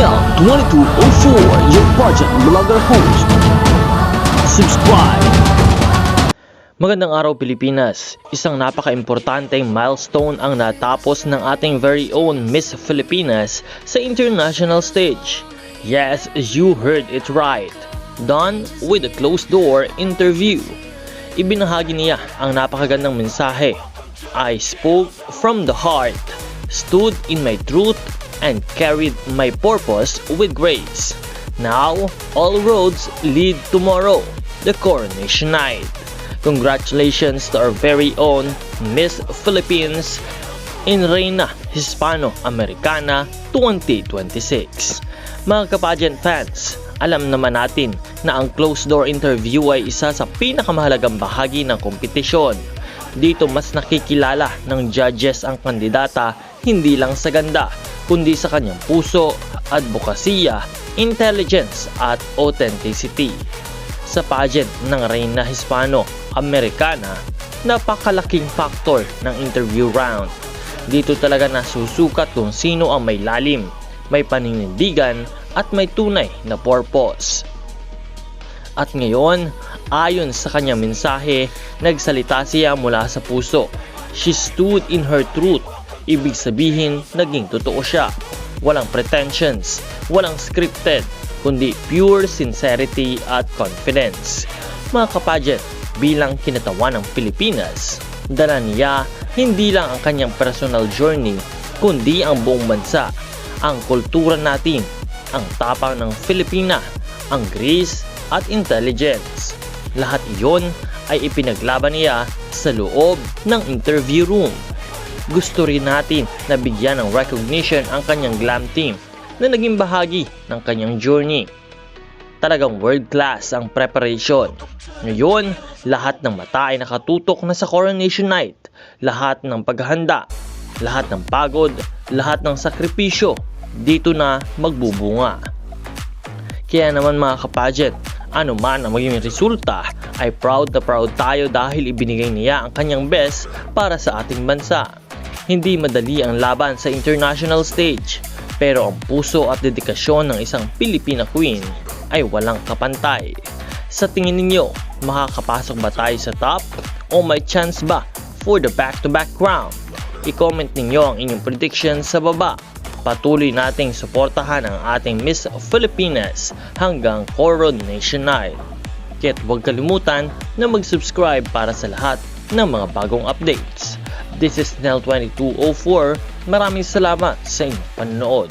Nel 2204, your project vlogger host. Subscribe! Magandang araw Pilipinas! Isang napaka-importanteng milestone ang natapos ng ating very own Miss Filipinas sa international stage. Yes, you heard it right. Done with a closed-door interview. Ibinahagi niya ang napakagandang mensahe. I spoke from the heart, stood in my truth, and carried my purpose with grace. Now, all roads lead tomorrow, the coronation night. Congratulations to our very own Miss Philippines in Reina Hispano-Americana 2026. Mga ka-pageant fans, alam naman natin na ang closed-door interview ay isa sa pinakamahalagang bahagi ng kompetisyon. Dito mas nakikilala ng judges ang kandidata hindi lang sa ganda, kundi sa kanyang puso, advokasya, intelligence at authenticity. Sa pageant ng Reina Hispano-Americana, napakalaking factor ng interview round. Dito talaga nasusukat kung sino ang may lalim, may paninindigan at may tunay na purpose. At ngayon, ayon sa kanyang mensahe, nagsalita siya mula sa puso. She stood in her truth. Ibig sabihin, naging totoo siya. Walang pretensions, walang scripted, kundi pure sincerity at confidence. Mga kapaget, bilang kinatawan ng Pilipinas, dala niya hindi lang ang kanyang personal journey, kundi ang buong bansa, ang kultura natin, ang tapang ng Filipina, ang grace at intelligence. Lahat iyon ay ipinaglaban niya sa loob ng interview room. Gusto rin natin na bigyan ng recognition ang kanyang glam team na naging bahagi ng kanyang journey. Talagang world class ang preparation. Ngayon, lahat ng mata ay nakatutok na sa coronation night. Lahat ng paghahanda, lahat ng pagod, lahat ng sakripisyo, dito na magbubunga. Kaya naman mga kapaget, ano man ang maging resulta, ay proud na proud tayo dahil ibinigay niya ang kanyang best para sa ating bansa. Hindi madali ang laban sa international stage, pero ang puso at dedikasyon ng isang Filipina Queen ay walang kapantay. Sa tingin ninyo, makakapasok ba tayo sa top o may chance ba for the back-to-back crown? I-comment ninyo ang inyong predictions sa baba. Patuloy nating suportahan ang ating Miss Filipinas hanggang coronation night. Kaya't huwag kalimutan na mag-subscribe para sa lahat ng mga bagong updates. This is Nel 2204. Maraming salamat sa inyong panonood.